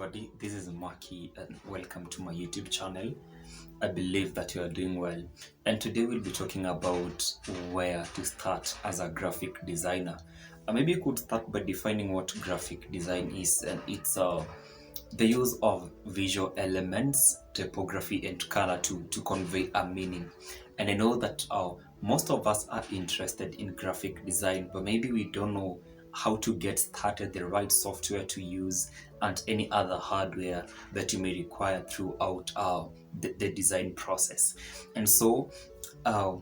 everybody, this is Maki and welcome to my YouTube channel. I believe that you are doing well, and today we'll be talking about where to start as a graphic designer. Maybe you could start by defining what graphic design is, and it's the use of visual elements, typography and color to convey a meaning. And I know that most of us are interested in graphic design, but maybe we don't know how to get started, the right software to use, and any other hardware that you may require throughout the design process. And so uh,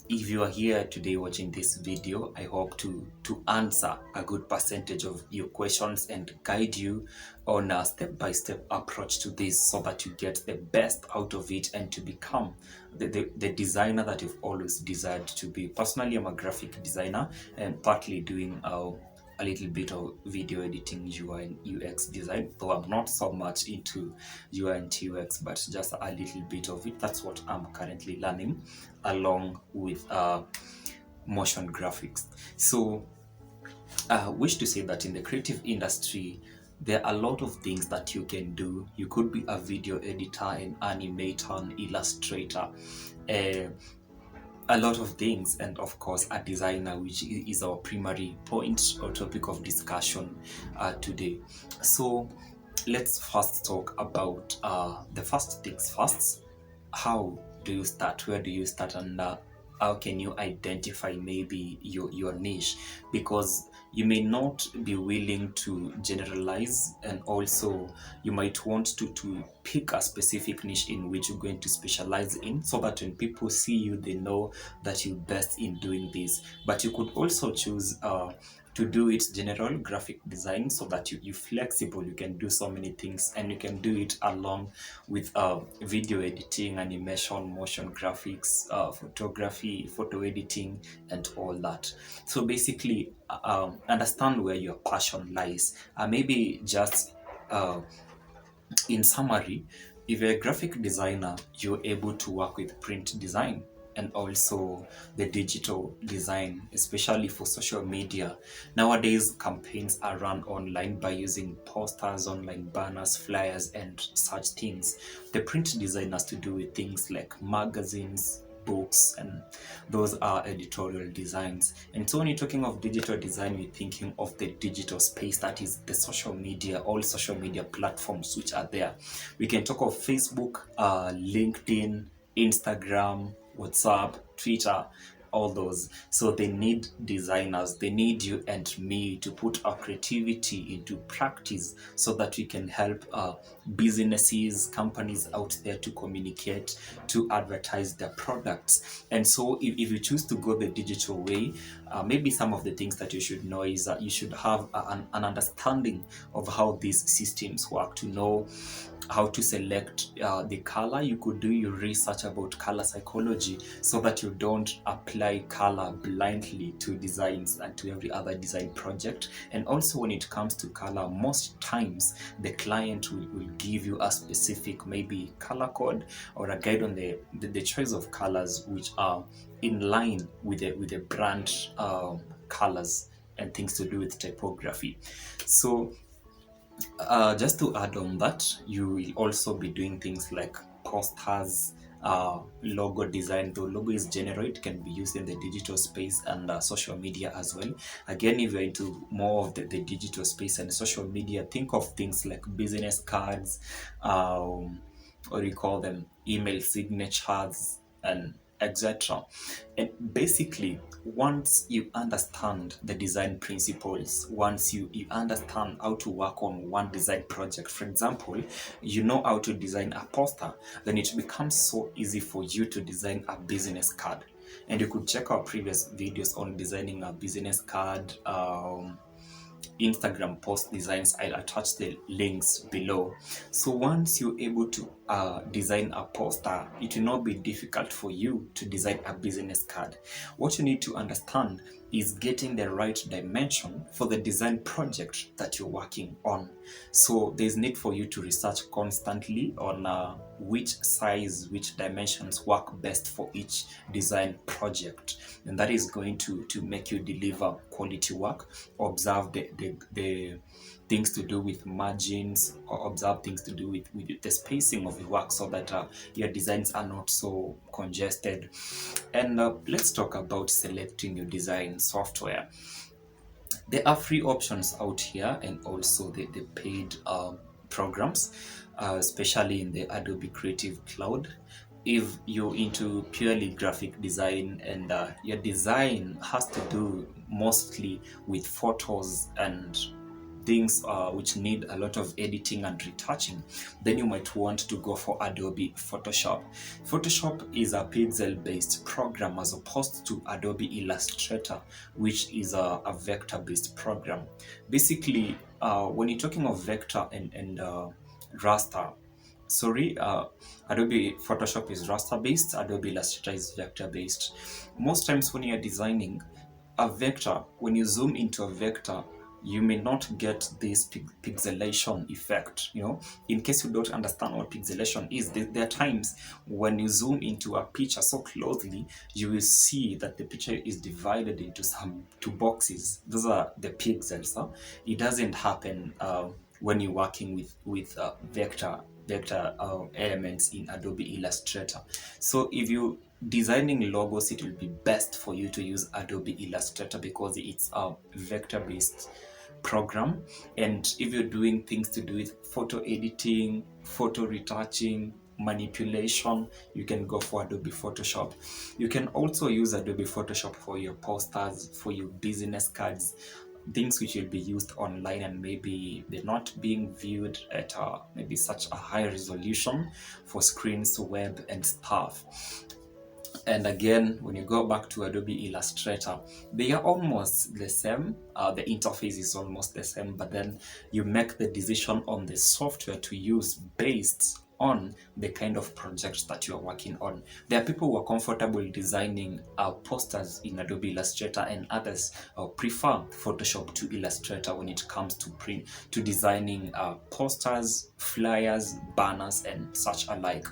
if you are here today watching this video, I hope to answer a good percentage of your questions and guide you on a step-by-step approach to this so that you get the best out of it and to become the designer that you've always desired to be. Personally, I'm a graphic designer and partly doing a little bit of video editing, UI and UX design, though I'm not so much into UI and UX, but just a little bit of it. That's what I'm currently learning, along with motion graphics. So I wish to say that in the creative industry, there are a lot of things that you can do. You could be a video editor, an animator, an illustrator, a lot of things, and of course a designer, which is our primary point or topic of discussion today. So let's first talk about the first things first. How do you start? Where do you start? And how can you identify maybe your niche? Because you may not be willing to generalize, and also you might want to pick a specific niche in which you're going to specialize in, so that when people see you, they know that you're best in doing this. But you could also choose to do it general graphic design, so that you're flexible. You can do so many things, and you can do it along with video editing, animation, motion graphics, photography, photo editing, and all that. So basically, understand where your passion lies. Maybe just in summary, if you're a graphic designer, you're able to work with print design and also the digital design, especially for social media. Nowadays, campaigns are run online by using posters, online banners, flyers, and such things. The print design has to do with things like magazines, books, and those are editorial designs. And so when you're talking of digital design, you're thinking of the digital space, that is the social media, all social media platforms which are there. We can talk of Facebook, LinkedIn, Instagram, WhatsApp, Twitter, all those. So they need designers, they need you and me to put our creativity into practice, so that we can help businesses, companies out there to communicate, to advertise their products. And so if you choose to go the digital way, maybe some of the things that you should know is that you should have an understanding of how these systems work, to know how to select the color. You could do your research about color psychology, so that you don't apply color blindly to designs and to every other design project. And also when it comes to color, most times the client will give you a specific maybe color code or a guide on the choice of colors which are in line with the brand colors and things to do with typography. So just to add on that, you will also be doing things like posters, logo design. The logo is general, it can be used in the digital space and social media as well. Again, if you're into more of the digital space and social media, think of things like business cards, or you call them email signatures, and etc. And basically, once you understand the design principles, once you understand how to work on one design project, for example, you know how to design a poster, then it becomes so easy for you to design a business card. And you could check our previous videos on designing a business card, Instagram post designs. I'll attach the links below. So once you're able to design a poster, it will not be difficult for you to design a business card. What you need to understand is getting the right dimension for the design project that you're working on. So there's need for you to research constantly on which size, which dimensions work best for each design project, and that is going to make you deliver quality work. Observe the things to do with margins, or observe things to do with the spacing of your work, so that your designs are not so congested. And let's talk about selecting your design software. There are free options out here, and also the paid programs, especially in the Adobe Creative Cloud. If you're into purely graphic design, and your design has to do mostly with photos and things which need a lot of editing and retouching, then you might want to go for Adobe Photoshop. Photoshop is a pixel-based program, as opposed to Adobe Illustrator, which is a vector-based program. Basically, when you're talking of vector and raster, Adobe Photoshop is raster-based, Adobe Illustrator is vector-based. Most times when you're designing a vector, when you zoom into a vector, you may not get this pixelation effect. In case you don't understand what pixelation is, there are times when you zoom into a picture so closely, you will see that the picture is divided into two boxes. Those are the pixels. It doesn't happen when you're working with vector elements in Adobe Illustrator. So if you designing logos, it will be best for you to use Adobe Illustrator, because it's a vector-based program. And if you're doing things to do with photo editing, photo retouching, manipulation, you can go for Adobe Photoshop. You can also use Adobe Photoshop for your posters, for your business cards, things which will be used online, and maybe they're not being viewed at maybe such a high resolution for screens, web, and stuff. And again, when you go back to Adobe Illustrator, they are almost the same. The interface is almost the same, but then you make the decision on the software to use based on the kind of project that you are working on. There are people who are comfortable designing posters in Adobe Illustrator, and others prefer Photoshop to Illustrator when it comes to designing posters, flyers, banners, and such alike.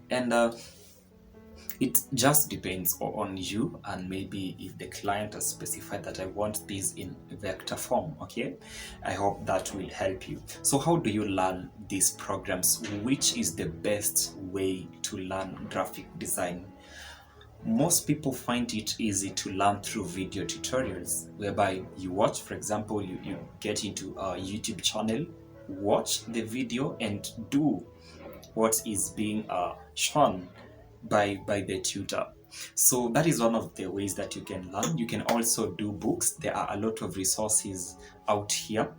And it just depends on you, and maybe if the client has specified that I want this in vector form. Okay, I hope that will help you. So how do you learn these programs? Which is the best way to learn graphic design? Most people find it easy to learn through video tutorials, whereby you watch, for example, you get into a YouTube channel, watch the video, and do what is being shown by the tutor. So that is one of the ways that you can learn. You can also do books. There are a lot of resources out here.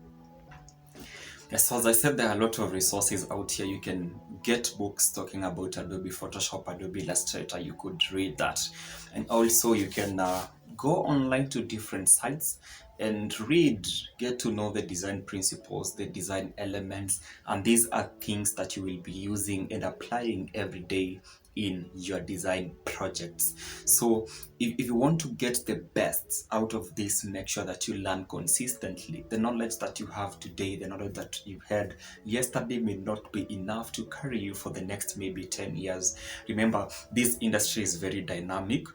Yes, so as I said, there are a lot of resources out here. You can get books talking about Adobe Photoshop, Adobe Illustrator. You could read that. And also you can go online to different sites and read, get to know the design principles, the design elements, and these are things that you will be using and applying every day in your design projects. So if you want to get the best out of this, make sure that you learn consistently. The knowledge that you have today, the knowledge that you had yesterday, may not be enough to carry you for the next maybe 10 years. Remember, this industry is very dynamic.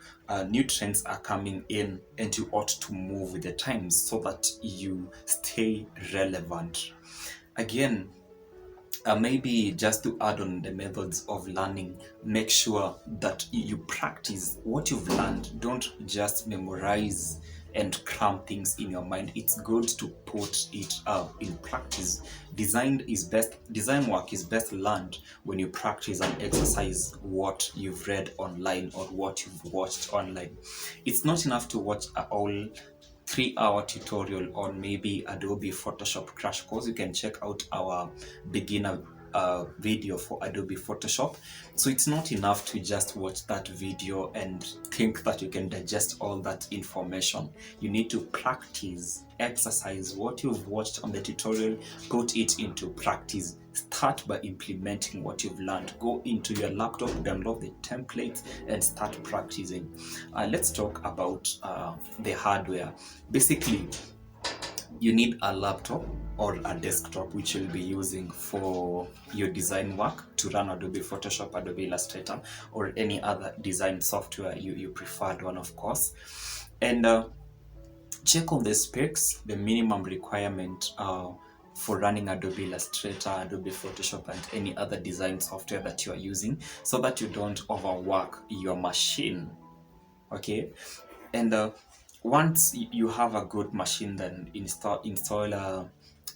New trends are coming in, and you ought to move with the times so that you stay relevant. Again, maybe just to add on the methods of learning, make sure that you practice what you've learned. Don't just memorize and cram things in your mind. It's good to put it in practice. Design work is best learned when you practice and exercise what you've read online or what you've watched online. It's not enough to watch a whole 3-hour tutorial on maybe Adobe Photoshop crash course. You can check out our beginner video for Adobe Photoshop. So it's not enough to just watch that video and think that you can digest all that information. You need to practice, exercise what you've watched on the tutorial, put it into practice. Start by implementing what you've learned. Go into your laptop, download the templates, and start practicing. Let's talk about the hardware. Basically, you need a laptop or a desktop which you'll be using for your design work to run Adobe Photoshop, Adobe Illustrator, or any other design software you preferred one, of course. And check on the specs. The minimum requirement for running Adobe Illustrator, Adobe Photoshop, and any other design software that you are using, so that you don't overwork your machine. Okay, and once you have a good machine, then install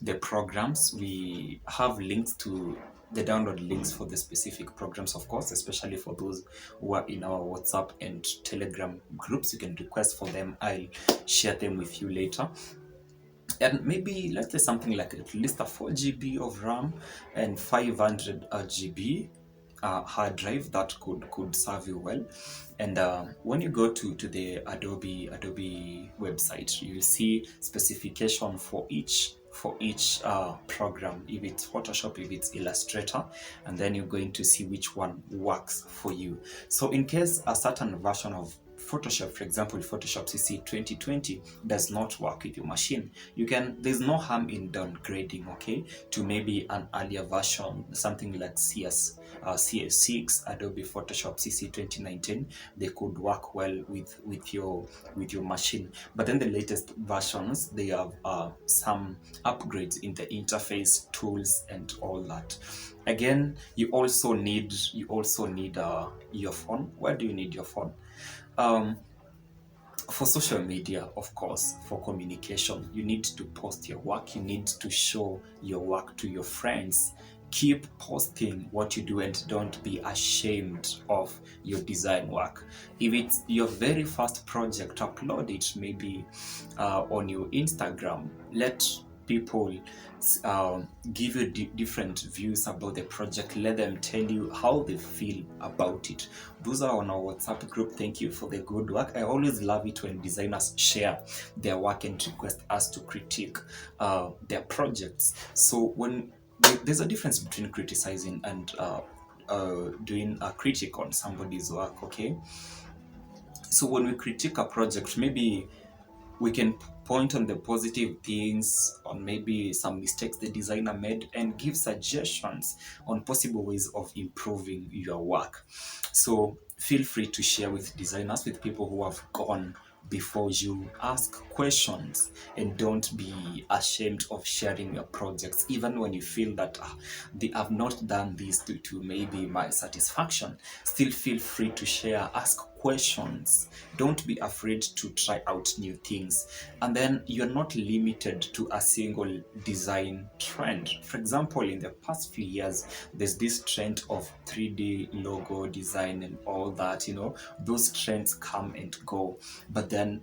the programs. We have links to the download links for the specific programs, of course, especially for those who are in our WhatsApp and Telegram groups. You can request for them. I'll share them with you later. And maybe let's say something like at least a 4 GB of RAM and 500 GB hard drive. That could serve you well. And when you go to the Adobe website, you'll see specification for each program, if it's Photoshop, if it's Illustrator, and then you're going to see which one works for you. So in case a certain version of Photoshop, for example, Photoshop CC 2020 does not work with your machine, there's no harm in downgrading, okay, to maybe an earlier version, something like CS6, Adobe Photoshop CC 2019. They could work well with your machine. But then the latest versions, they have some upgrades in the interface, tools, and all that. Again, you also need your phone. Where do you need your phone? For social media, of course, for communication. You need to post your work, you need to show your work to your friends. Keep posting what you do and don't be ashamed of your design work. If it's your very first project, upload it maybe on your Instagram. Let people give you different views about the project. Let them tell you how they feel about it. Those are on our WhatsApp group. Thank you for the good work. I always love it when designers share their work and request us to critique their projects. So when there's a difference between criticizing and doing a critique on somebody's work, okay? So when we critique a project, maybe we can point on the positive things, on maybe some mistakes the designer made, and give suggestions on possible ways of improving your work. So feel free to share with designers, with people who have gone before you. Ask questions and don't be ashamed of sharing your projects, even when you feel that they have not done this to maybe my satisfaction. Still feel free to share. Ask questions. Don't be afraid to try out new things. And then you're not limited to a single design trend. For example, in the past few years, there's this trend of 3D logo design and all that. Those trends come and go, but then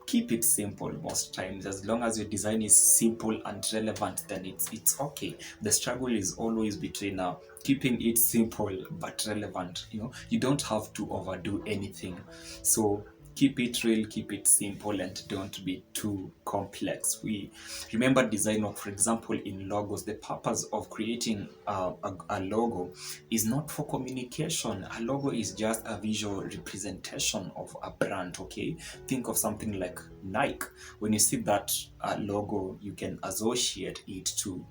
keep it simple most times. As long as your design is simple and relevant, then it's okay. The struggle is always between keeping it simple but relevant. You don't have to overdo anything. So keep it real, keep it simple, and don't be too complex. We remember design work, for example, in logos. The purpose of creating a logo is not for communication. A logo is just a visual representation of a brand, okay? Think of something like Nike. When you see that logo, you can associate it to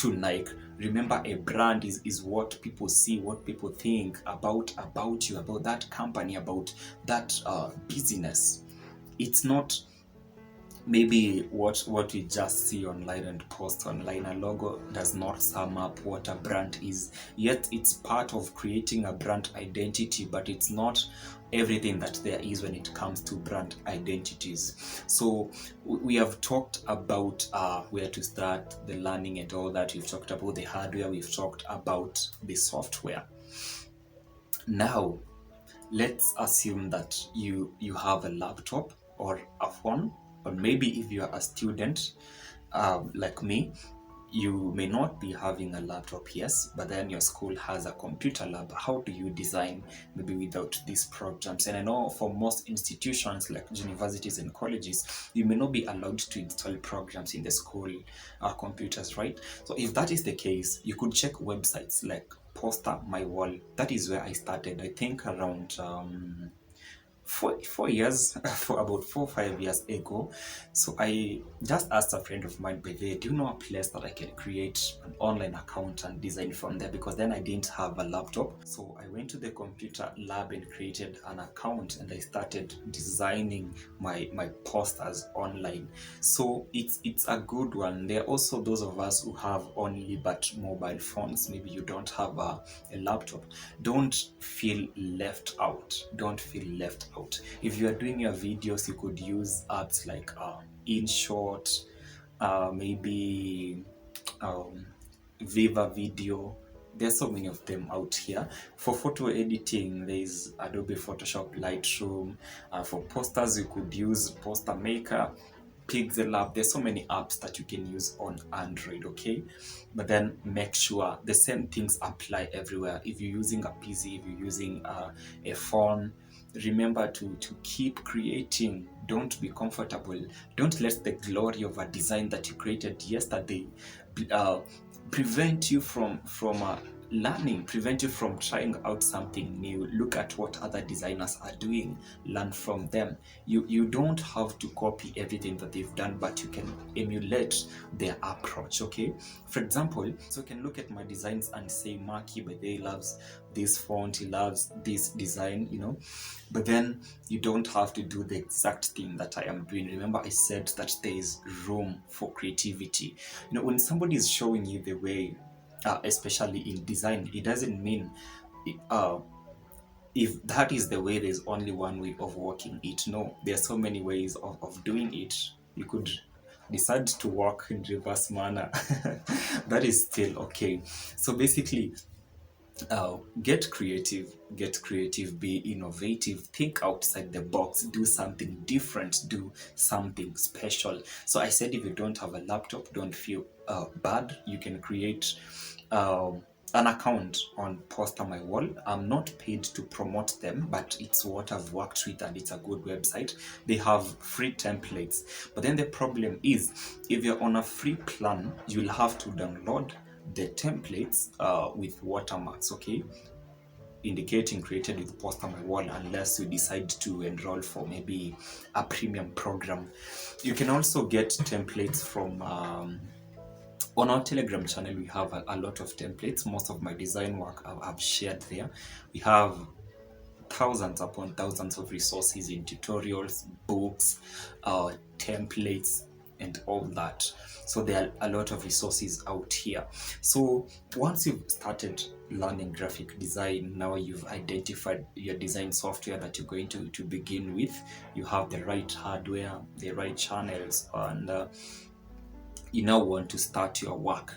Nike. Remember, a brand is what people see, what people think about you, about that company, about that business. It's not maybe what we just see online and post online. A logo does not sum up what a brand is, yet it's part of creating a brand identity, but it's not everything that there is when it comes to brand identities. So we have talked about where to start, the learning and all that. We've talked about the hardware, we've talked about the software. Now let's assume that you have a laptop or a phone, or maybe if you're a student like me, you may not be having a laptop, yes, but then your school has a computer lab. How do you design maybe without these programs? And I know for most institutions like universities and colleges, you may not be allowed to install programs in the school computers, right? So if that is the case, you could check websites like Postermywall. That is where I started, I think around four years, for about 4 or 5 years ago. So I just asked a friend of mine, by the way, do you know a place that I can create an online account and design from there? Because then I didn't have a laptop. So I went to the computer lab and created an account, and I started designing my posters online. So it's a good one. There are also those of us who have only but mobile phones. Maybe you don't have a laptop. Don't feel left out. Don't feel left out. If you are doing your videos, you could use apps like InShot, maybe um, Viva Video. There's so many of them out here. For photo editing, there's Adobe Photoshop, Lightroom. For posters, you could use Poster Maker, Pixel Lab. There's so many apps that you can use on Android, okay? But then make sure the same things apply everywhere. If you're using a PC, if you're using a phone, remember to keep creating. Don't be comfortable. Don't let the glory of a design that you created yesterday uh, prevent you from learning, prevent you from trying out something new. Look at what other designers are doing, learn from them. You don't have to copy everything that they've done, but you can emulate their approach, okay? For example, so you can look at my designs and say, Marky, but he loves this font, he loves this design, you know, but then you don't have to do the exact thing that I am doing. Remember, I said that there is room for creativity. You know, when somebody is showing you the way, especially in design, it doesn't mean if that is the way, there's only one way of working it. No, there are so many ways of doing it. You could decide to work in reverse manner. That is still okay. So basically, get creative, be innovative, think outside the box, do something different, do something special. So I said, if you don't have a laptop, don't feel bad. You can create an account on Postermywall. I'm not paid to promote them, but it's what I've worked with, and it's a good website. They have free templates, but then the problem is, if you're on a free plan, you'll have to download the templates with watermarks, okay, indicating created with Postermywall, unless you decide to enroll for maybe a premium program. You can also get templates from on our Telegram channel. We have a lot of templates. Most of my design work I've shared there. We have thousands upon thousands of resources in tutorials, books, templates, and all that. So there are a lot of resources out here. So once you've started learning graphic design, now you've identified your design software that you're going to begin with, you have the right hardware, the right channels, and you now want to start your work.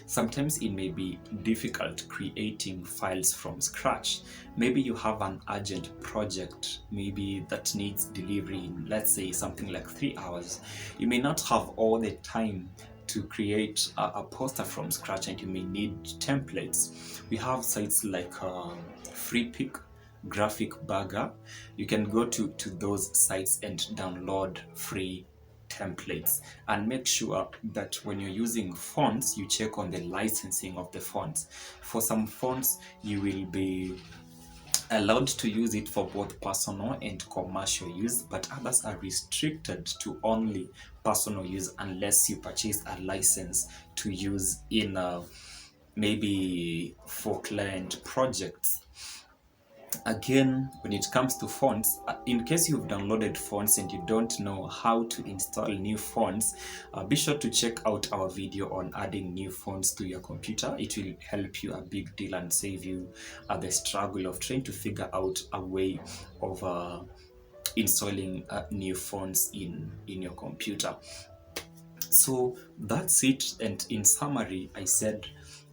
Sometimes it may be difficult creating files from scratch. Maybe you have an urgent project, maybe that needs delivery in, let's say, something like 3 hours. You may not have all the time to create a poster from scratch, and you may need templates. We have sites like FreePic, Graphic Burger. You can go to those sites and download free templates, and make sure that when you're using fonts, you check on the licensing of the fonts. For some fonts, you will be allowed to use it for both personal and commercial use, but others are restricted to only personal use unless you purchase a license to use in maybe for client projects. Again, when it comes to fonts, in case you've downloaded fonts and you don't know how to install new fonts, be sure to check out our video on adding new fonts to your computer. It will help you a big deal and save you the struggle of trying to figure out a way of installing new fonts in your computer. So that's it. And in summary, I said,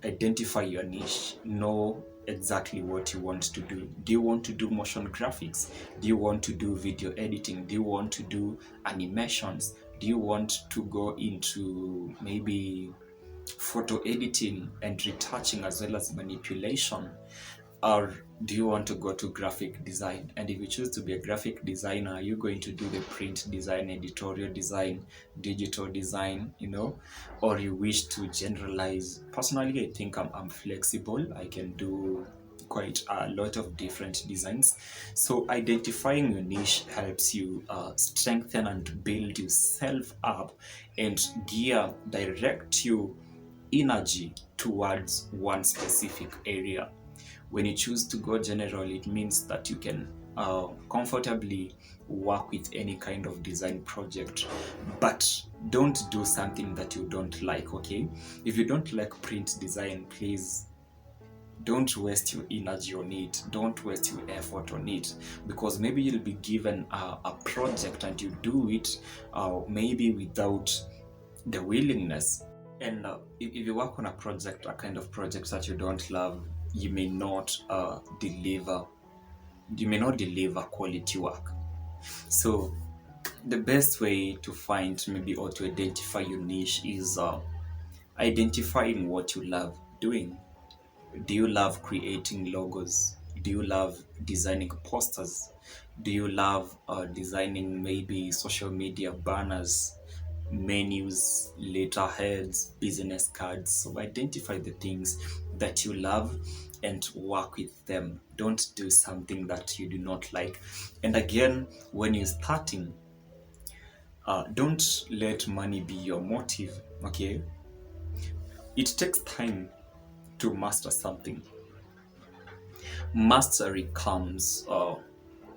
identify your niche, know exactly what you want to do. Do you want to do motion graphics? Do you want to do video editing? Do you want to do animations? Do you want to go into maybe photo editing and retouching as well as manipulation? Or do you want to go to graphic design? And if you choose to be a graphic designer, are you going to do the print design, editorial design, digital design, you know, or you wish to generalize? Personally, I think I'm flexible. I can do quite a lot of different designs. So identifying your niche helps you strengthen and build yourself up and direct your energy towards one specific area. When you choose to go general, it means that you can comfortably work with any kind of design project, but don't do something that you don't like. Okay, if you don't like print design, please don't waste your energy on it, don't waste your effort on it, because maybe you'll be given a project and you do it maybe without the willingness. And if you work on a project, a kind of project that you don't love, you may not deliver quality work. So the best way to find maybe or to identify your niche is identifying what you love doing. Do you love creating logos? Do you love designing posters? Do you love designing maybe social media banners, menus, letterheads, business cards? So identify the things that you love and work with them. Don't do something that you do not like. And again, when you're starting, don't let money be your motive. Okay, it takes time to master something. Mastery comes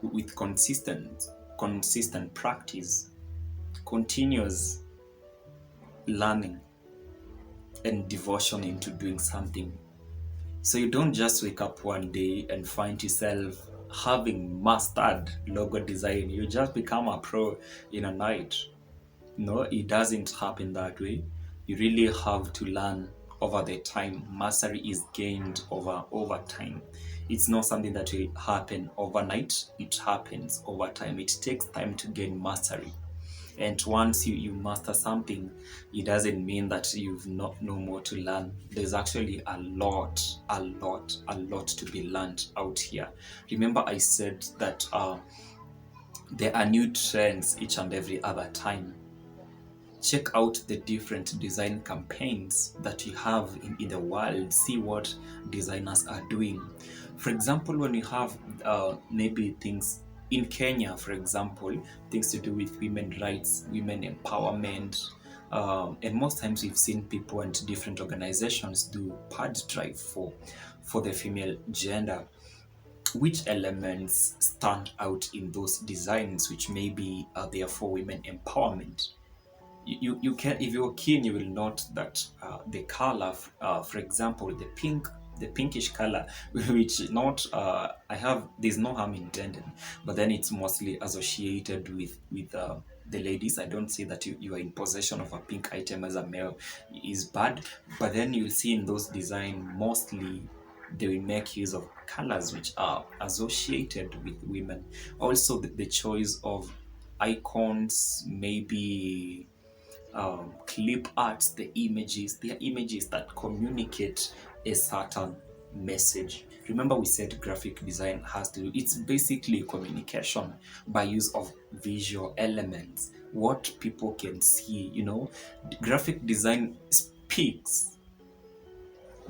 with consistent practice, continuous learning, and devotion into doing something. So you don't just wake up one day and find yourself having mastered logo design. You just become a pro in a night. No, it doesn't happen that way. You really have to learn over the time. Mastery is gained over time. It's not something that will happen overnight. It happens over time. It takes time to gain mastery. And once you master something, it doesn't mean that you've not no more to learn. There's actually a lot to be learned out here. Remember, I said that there are new trends each and every other time. Check out the different design campaigns that you have in the world. See what designers are doing. For example, when you have maybe things in Kenya, for example, things to do with women rights, women empowerment, and most times we've seen people and different organizations do pad drive for the female gender. Which elements stand out in those designs which maybe are there for women empowerment? You can, if you're keen, you will note that the color, for example, the pinkish color, which not there's no harm intended, but then it's mostly associated with the ladies. I don't say that you are in possession of a pink item as a male is bad, but then you'll see in those designs mostly they will make use of colors which are associated with women. Also, the choice of icons, maybe clip arts, they are images that communicate a certain message. Remember, we said graphic design has to do, it's basically communication by use of visual elements, what people can see. Graphic design speaks,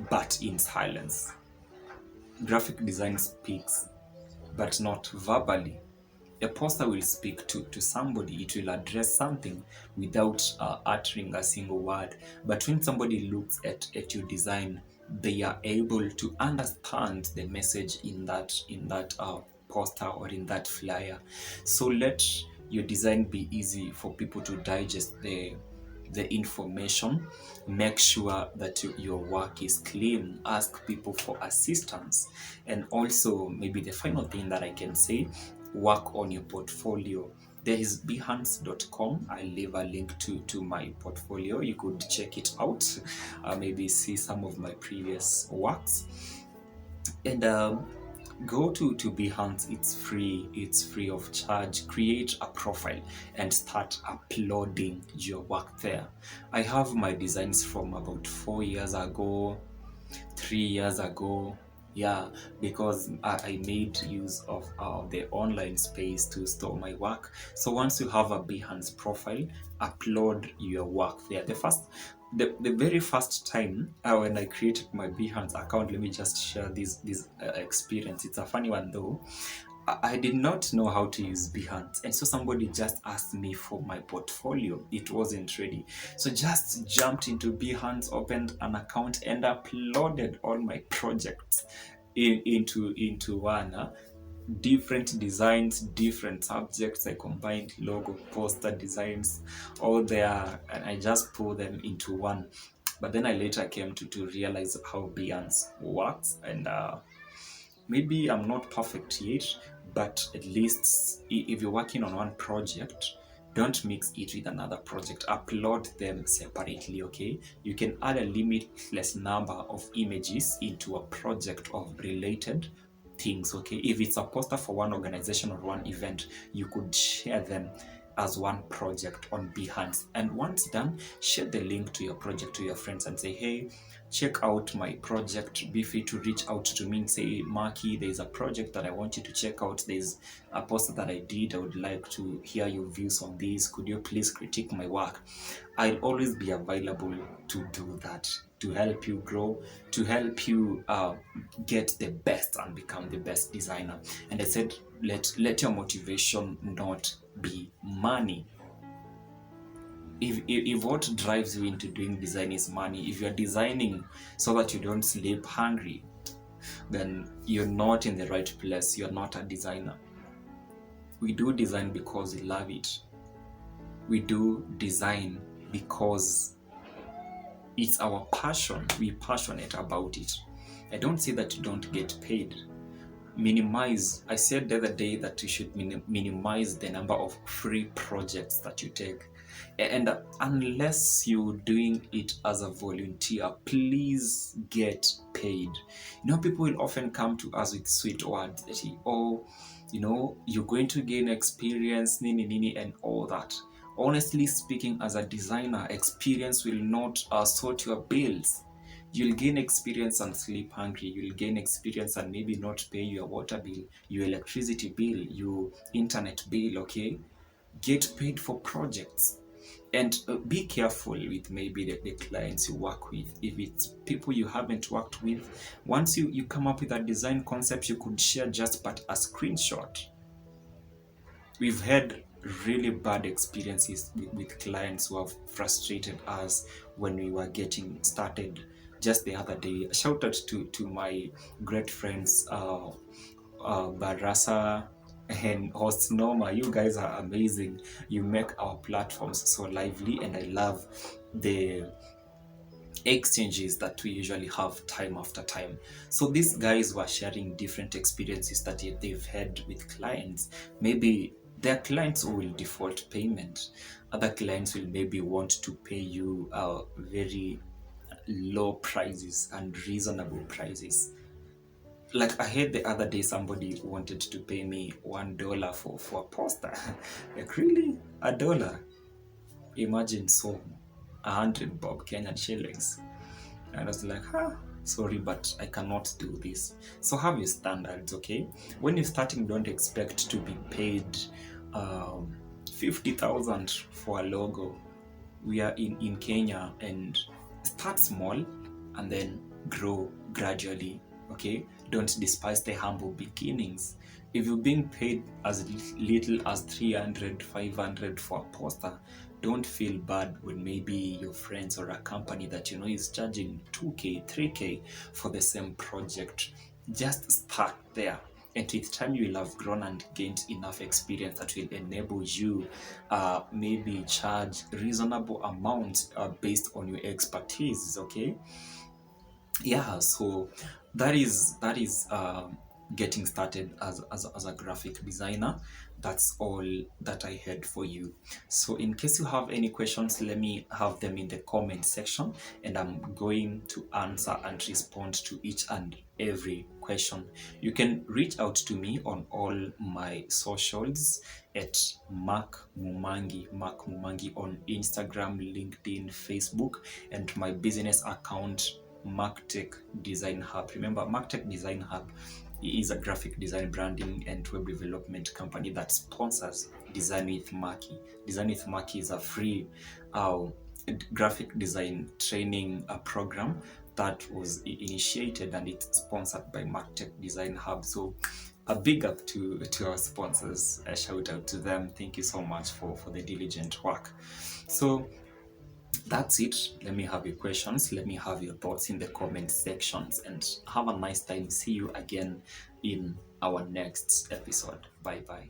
but in silence. Graphic design speaks, but not verbally. A poster will speak to somebody, it will address something without uttering a single word. But when somebody looks at your design, they are able to understand the message in that poster or in that flyer. So let your design be easy for people to digest the information. Make sure that your work is clean. Ask people for assistance. And also, maybe the final thing that I can say, work on your portfolio. There is Behance.com. I'll leave a link to my portfolio. You could check it out, maybe see some of my previous works. And go to Behance. It's free of charge. Create a profile and start uploading your work there. I have my designs from about 4 years ago, 3 years ago. Yeah, because I made use of the online space to store my work. So once you have a Behance profile, upload your work there. The first The very first time when I created my Behance account, let me just share this experience. It's a funny one though. I did not know how to use Behance, and so somebody just asked me for my portfolio. It wasn't ready, so just jumped into Behance, opened an account, and uploaded all my projects into one. Different designs, different subjects. I combined logo, poster designs, all there, and I just pulled them into one. But then I later came to realize how Behance works, and maybe I'm not perfect yet, but at least if you're working on one project, don't mix it with another project. Upload them separately, okay? You can add a limitless number of images into a project of related things, okay? If it's a poster for one organization or one event, you could share them as one project on Behance. And once done, share the link to your project to your friends and say, hey, check out my project. Be free to reach out to me and say, Marky, there's a project that I want you to check out. There's a poster that I did. I would like to hear your views on this. Could you please critique my work? I'll always be available to do that, to help you grow, to help you get the best and become the best designer. And I said, let your motivation not be money. If what drives you into doing design is money, if you're designing so that you don't sleep hungry, then you're not in the right place. You're not a designer. We do design because we love it. We do design because it's our passion. We're passionate about it. I don't say that you don't get paid. Minimize. I said the other day that you should minimize the number of free projects that you take. And unless you're doing it as a volunteer, please get paid. People will often come to us with sweet words that, oh, you're going to gain experience, nini, and all that. Honestly speaking, as a designer, experience will not sort your bills. You'll gain experience and sleep hungry. You'll gain experience and maybe not pay your water bill, your electricity bill, your internet bill, okay? Get paid for projects. And be careful with maybe the clients you work with. If it's people you haven't worked with, once you come up with a design concept, you could share just but a screenshot. We've had really bad experiences with clients who have frustrated us when we were getting started. Just the other day, shout out to my great friends Barasa and host Norma. You guys are amazing. You make our platforms so lively, and I love the exchanges that we usually have time after time. So these guys were sharing different experiences that they've had with clients. Maybe their clients will default payment. Other clients will maybe want to pay you very low prices and reasonable prices. Like I heard the other day somebody wanted to pay me $1 for a poster. Like, really? $1? Imagine, so 100 bob Kenyan shillings. And I was like, sorry, but I cannot do this. So have your standards, okay? When you're starting, don't expect to be paid 50,000 for a logo. We are in Kenya, and start small and then grow gradually, okay? Don't despise the humble beginnings. If you're being paid as little as 300, 500 for a poster, don't feel bad when maybe your friends or a company that you know is charging 2K, 3K for the same project. Just start there. And with time, you will have grown and gained enough experience that will enable you maybe charge reasonable amounts based on your expertise, okay? Yeah, so that is getting started as a graphic designer. That's all that I had for you. So in case you have any questions, let me have them in the comment section, and I'm going to answer and respond to each and every question. You can reach out to me on all my socials at Mark Mumangi on Instagram, LinkedIn, Facebook, and my business account MarkTech Design Hub. Remember, MarkTech Design Hub is a graphic design, branding, and web development company that sponsors Design with Marky. Design with Marky is a free graphic design training program that was initiated, and it's sponsored by MarTech Design Hub. So a big up to our sponsors. A shout out to them. Thank you so much for the diligent work. So that's it. Let me have your questions. Let me have your thoughts in the comment sections, and have a nice time. See you again in our next episode. Bye bye.